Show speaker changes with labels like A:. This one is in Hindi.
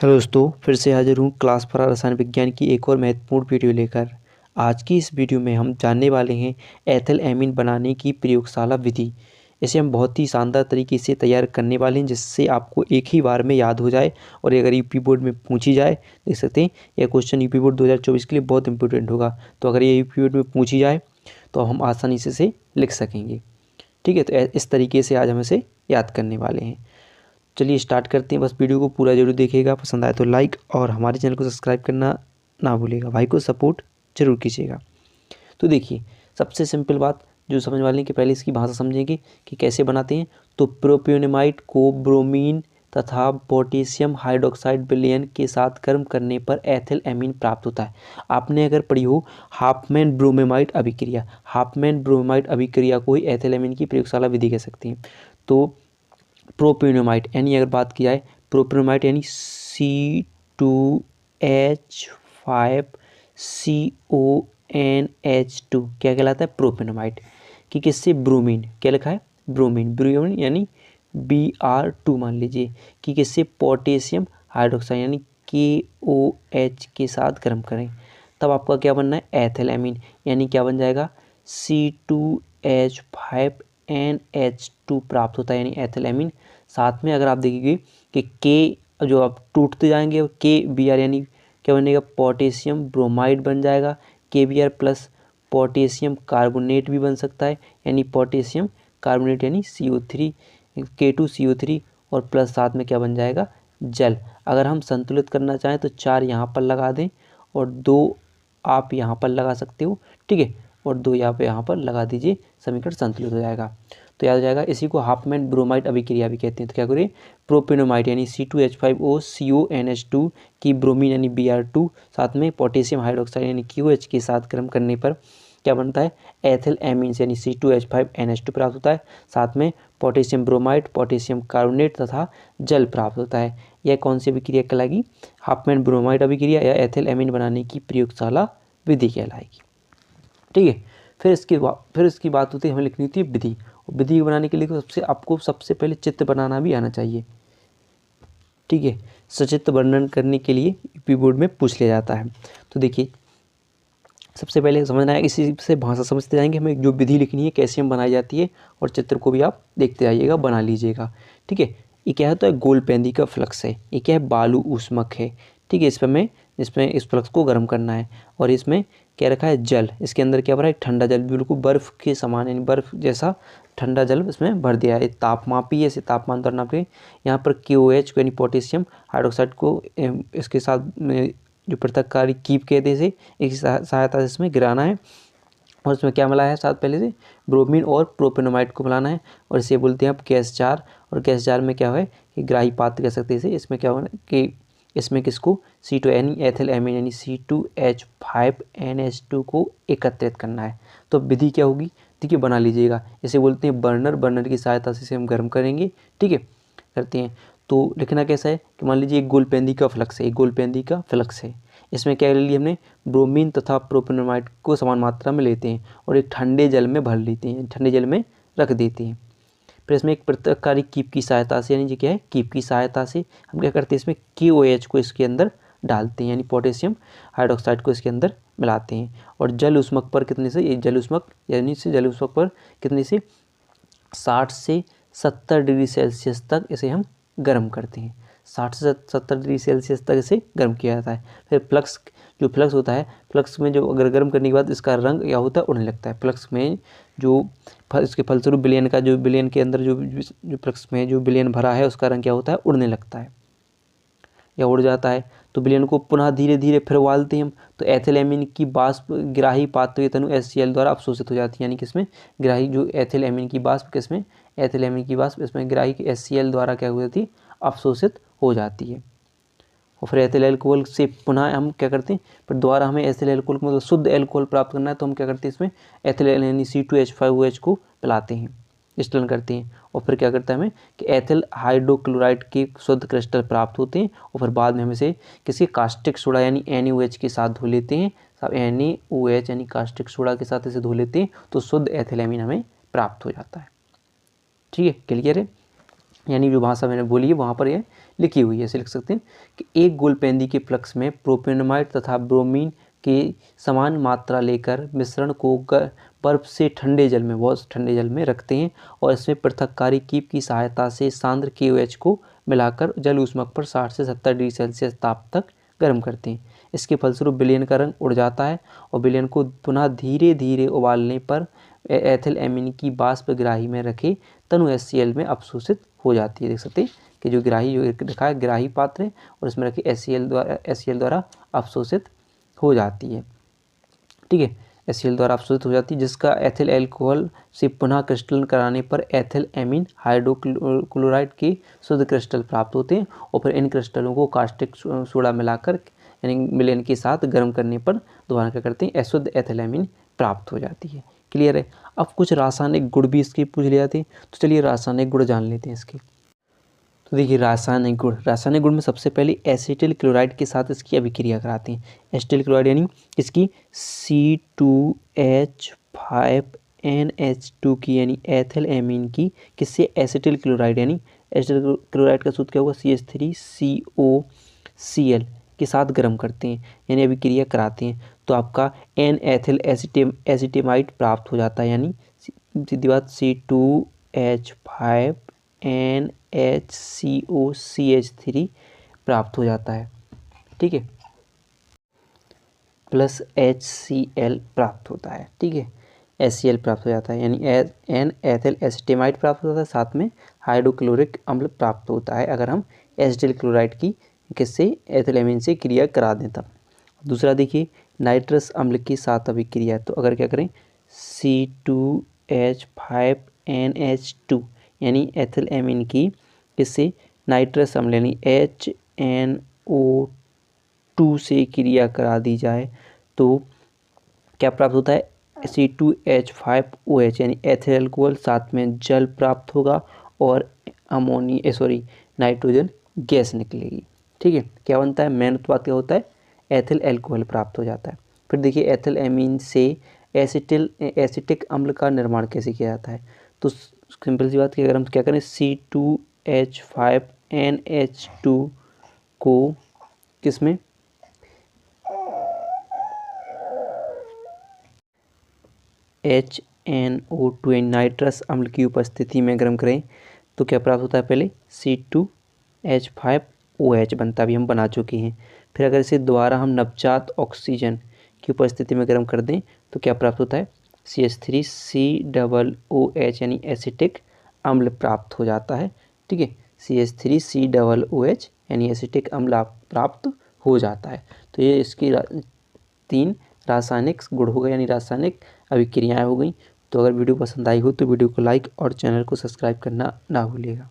A: हेलो दोस्तों, फिर से हाजिर हूँ क्लास फॉर रसायन विज्ञान की एक और महत्वपूर्ण वीडियो लेकर। आज की इस वीडियो में हम जानने वाले हैं एथिल एमीन बनाने की प्रयोगशाला विधि। इसे हम बहुत ही शानदार तरीके से तैयार करने वाले हैं, जिससे आपको एक ही बार में याद हो जाए। और अगर यूपी बोर्ड में पूछी जाए, देख सकते हैं यह क्वेश्चन यूपी बोर्ड 2024 के लिए बहुत इंपॉर्टेंट होगा। तो अगर ये यूपी बोर्ड में पूछी जाए तो हम आसानी से इसे लिख सकेंगे। ठीक है, तो इस तरीके से आज हम इसे याद करने वाले हैं। चलिए स्टार्ट करते हैं। बस वीडियो को पूरा जरूर देखिएगा, पसंद आए तो लाइक और हमारे चैनल को सब्सक्राइब करना ना भूलिएगा। भाई को सपोर्ट जरूर कीजिएगा। तो देखिए, सबसे सिंपल बात जो समझ वाले कि पहले इसकी भाषा समझेंगे कि कैसे बनाते हैं। तो प्रोपियोनेमाइड को ब्रोमीन तथा पोटेशियम हाइड्रोक्साइड विलयन के साथ गर्म करने पर एथिल एमीन प्राप्त होता है। आपने अगर पढ़ी हो हाफमैन ब्रोमेमाइड अभिक्रिया, हाफमैन ब्रोमेमाइड अभिक्रिया को ही एथिल एमीन की प्रयोगशाला विधि कह सकते हैं। तो प्रोपियोनेमाइड यानी अगर बात की जाए, प्रोपियोनेमाइड यानी C2H5CONH2 क्या कहलाता है? प्रोपियोनेमाइड। कि किससे? ब्रोमीन। क्या लिखा है? ब्रोमीन। ब्रोमीन यानी Br2 मान लीजिए। कि किससे? पोटेशियम हाइड्रोक्साइड यानी KOH के साथ गर्म करें, तब आपका क्या बनना है? Ethyl amine. यानी क्या बन जाएगा? C2H5NH2 प्राप्त होता है, यानी एथिल एमीन। साथ में अगर आप देखिए कि के जो आप टूटते जाएंगे, KBr यानी क्या बनेगा? पोटेशियम ब्रोमाइड बन जाएगा। KBr प्लस पोटेशियम कार्बोनेट भी बन सकता है, यानी पोटेशियम कार्बोनेट यानी CO3, K2CO3 और प्लस साथ में क्या बन जाएगा? जल। अगर हम संतुलित करना चाहें तो 4 यहाँ पर लगा दें और 2 आप यहाँ पर लगा सकते हो। ठीक है, और 2 यहाँ पर लगा दीजिए, समीकरण संतुलित हो जाएगा। तो याद हो जाएगा। इसी को हाफमैन ब्रोमाइड अभिक्रिया भी कहते हैं। तो क्या करें? प्रोपियोनेमाइड यानी C2H5OCONH2 की ब्रोमीन यानी Br2 साथ में पोटेशियम हाइड्रोक्साइड यानी QH के साथ गर्म करने पर क्या बनता है? एथिल एमीन यानी C2H5NH2 प्राप्त होता है। साथ में पोटेशियम ब्रोमाइड, पोटेशियम कार्बोनेट तथा जल प्राप्त होता है। यह कौन सी अभिक्रिया कहलाएगी? हाफमैन ब्रोमाइड अभिक्रिया या एथिल एमीन बनाने की प्रयोगशाला विधि कहलाएगी। ठीक है, फिर इसकी बात होती है, हमें लिखनी थी विधि। विधि बनाने के लिए आपको सबसे पहले चित्र बनाना भी आना चाहिए। ठीक है, सचित्र वर्णन करने के लिए यूपी बोर्ड में पूछ लिया जाता है। तो देखिए, सबसे पहले समझना है, इसी से भाषा समझते जाएंगे। हमें जो विधि लिखनी है, कैसे हम बनाई जाती है, और चित्र को भी आप देखते आइएगा, बना लीजिएगा। ठीक है, ये क्या होता है? गोलपेंदी का फ्लक्स है। ये क्या है? बालू ऊष्मक है। ठीक है, इसमें इस फ्लक्स को गर्म करना है। और इसमें क्या रखा है? जल। इसके अंदर क्या भरा है? ठंडा जल, बिल्कुल बर्फ़ के समान यानी बर्फ़ जैसा ठंडा जल इसमें भर दिया है। तापमापी है, इसे तापमान द्वारा नाप रहे हैं। यहाँ पर KOH को यानी पोटेशियम हाइड्रोक्साइड को इसके साथ जो पृथक्कारी कीप कहते हैं, इसे सहायता से इसमें गिराना है। और इसमें क्या मिलाया है साथ? पहले से ब्रोमीन और प्रोपियोनेमाइड को मिलाना है। और इसे बोलते हैं आप गैस जार। और गैस जार में क्या है कि ग्राही पात्र कह सकते हैं इसे। इसमें क्या होना कि इसमें किसको? C2 यानी एथिल एमीन यानी C2H5NH2 को एकत्रित करना है। तो विधि क्या होगी? देखिए, बना लीजिएगा। इसे बोलते हैं बर्नर। बर्नर की सहायता से इसे हम गर्म करेंगे। ठीक है, करते हैं। तो लिखना कैसा है कि मान लीजिए एक गोलपेंदी का फ्लक्स है, एक गोलपेंदी का फ्लक्स है। इसमें क्या ले लिया हमने? ब्रोमीन तथा प्रोपियोनेमाइड को समान मात्रा में लेते हैं और एक ठंडे जल में भर लेते हैं, ठंडे जल में रख देते हैं। फिर इसमें एक पृथक्कारी कीप की सहायता से, यानी क्या है? कीप की सहायता से हम क्या करते हैं? इसमें KOH को इसके अंदर डालते हैं, यानी पोटेशियम हाइड्रोक्साइड को इसके अंदर मिलाते हैं। और जल ऊष्मक पर कितने से? ये जल ऊष्मक पर कितने से? 60 से 70 डिग्री सेल्सियस तक इसे हम गर्म करते हैं। 60 से 70 डिग्री सेल्सियस तक इसे गर्म किया जाता है। फिर फ्लक्स होता है, फ्लक्स में जो अगर गर्म करने के बाद इसका रंग क्या होता है? उड़ने लगता है। फ्लक्स में जो इसके फलस्वरूप विलयन के अंदर जो फ्लक्स में जो विलयन भरा है, उसका रंग क्या होता है? उड़ने लगता है या उड़ जाता है। तो विलयन को पुनः धीरे धीरे फिर उबालते हैं हम। तो एथिल एमीन की वाष्प ग्राही पात्र तनु HCl द्वारा अवशोषित हो जाती है, यानी किसमें? ग्राही जो एथिल एमीन की वाष्प किसमें? एथिल एमीन की वाष्प इसमें ग्राही HCl द्वारा क्या हो जाती है? अवशोषित हो जाती है। और फिर एथिल एल्कोहल से पुनः हम क्या करते हैं? फिर दोबारा हमें एथिल एल्कोहल मतलब शुद्ध एल्कोहल प्राप्त करना है, तो हम क्या करते हैं? इसमें एथिल यानी C2H5OH को पिलाते हैं, स्टलन करते हैं। और फिर क्या करता है हमें कि एथिल हाइड्रोक्लोराइड के शुद्ध क्रिस्टल प्राप्त होते हैं। और फिर बाद में हम इसे किसी कास्टिक सोडा यानी NaOH के साथ धो लेते हैं। NaOH यानी कास्टिक सोडा के साथ इसे धो लेते हैं, तो शुद्ध एथिल एमीन हमें प्राप्त हो जाता है। ठीक है, क्लियर है? यानी जो भाषा मैंने बोली है वहाँ पर यह लिखी हुई है। ऐसे लिख सकते हैं कि एक गोलपेंदी के फ्लक्स में प्रोपेनमाइड तथा ब्रोमीन के समान मात्रा लेकर मिश्रण को बर्फ से ठंडे जल में, बहुत ठंडे जल में रखते हैं और इसमें पृथक्कारी कीप की सहायता से सांद्र KOH को मिलाकर जल ऊष्मक पर 60 से 70 डिग्री सेल्सियस ताप तक गर्म करते हैं। इसके फलस्वरूप विलयन का रंग उड़ जाता है और विलयन को पुनः धीरे धीरे उबालने पर एथिलएमीन की बाष्पग्राही में रखे तनु HCl में अवशोषित हो जाती है। देख सकते हैं कि जो ग्राही, जो लिखा है ग्राही पात्र है और इसमें रखे HCl द्वारा अवशोषित हो जाती है। ठीक है, HCl द्वारा अवशोषित हो जाती है, जिसका एथिल एल्कोहल से पुनः क्रिस्टलन कराने पर एथिलएमीन हाइड्रोक्लोराइड के शुद्ध क्रिस्टल प्राप्त होते हैं और फिर इन क्रिस्टलों को कास्टिक सोडा मिलाकर यानी विलयन के साथ गर्म करने पर दोबारा क्या करते हैं, अशुद्ध एथिलएमीन प्राप्त हो जाती है। क्लियर है। अब कुछ रासायनिक गुण भी इसके पूछ लिए जाते हैं, तो चलिए रासायनिक गुण जान लेते हैं इसके। तो देखिए रासायनिक गुण में सबसे पहले एसिटिल क्लोराइड के साथ इसकी अभिक्रिया कराते हैं। एसिटिल क्लोराइड यानी इसकी C2H5NH2 की यानी एथिलएमीन की किससे, एसिटिल क्लोराइड यानी एसिटिल क्लोराइड का सूत्र क्या होगा, CH3COCl के साथ गर्म करते हैं यानी अभिक्रिया कराते हैं तो आपका N एथिल एसिटेमाइड प्राप्त हो जाता है। यानी सीधी बात C2H5NHCOCH3 प्राप्त हो जाता है। ठीक है, प्लस HCl प्राप्त होता है। ठीक है, HCl प्राप्त हो जाता है यानी N एथिल एसिटेमाइड प्राप्त होता है, साथ में हाइड्रोक्लोरिक अम्ल प्राप्त होता है अगर हम एसिटिल क्लोराइड की किससे, एथिलएमीन से क्रिया करा दें तब। दूसरा देखिए नाइट्रस अम्ल के साथ अभिक्रिया, तो अगर क्या करें C2H5NH2 यानी एथिलएमीन की किससे, नाइट्रस अम्ल यानी HNO2 से क्रिया करा दी जाए तो क्या प्राप्त होता है, C2H5OH यानी एथिल अल्कोहल, साथ में जल प्राप्त होगा और नाइट्रोजन गैस निकलेगी। ठीक है, क्या बनता है, मेन उत्पाद क्या होता है, एथिल अल्कोहल प्राप्त हो जाता है। फिर देखिए एथिलएमीन से एसिटिक अम्ल का निर्माण कैसे किया जाता है, तो सिंपल सी बात कि अगर हम क्या करें C2H5NH2 को किसमें, HNO2 नाइट्रस अम्ल की उपस्थिति में गर्म करें तो क्या प्राप्त होता है, पहले C2H5OH बनता, अभी हम बना चुके हैं। फिर अगर इसे दोबारा हम नवजात ऑक्सीजन की उपस्थिति में गर्म कर दें तो क्या प्राप्त होता है, CH3COOH यानी एसिटिक अम्ल प्राप्त हो जाता है। ठीक है, CH3COOH यानी एसिटिक अम्ल प्राप्त हो जाता है। तो ये इसकी 3 रासायनिक गुण हो गए यानी रासायनिक अभिक्रियाएँ हो गई। तो अगर वीडियो पसंद आई हो तो वीडियो को लाइक और चैनल को सब्सक्राइब करना ना भूलिएगा।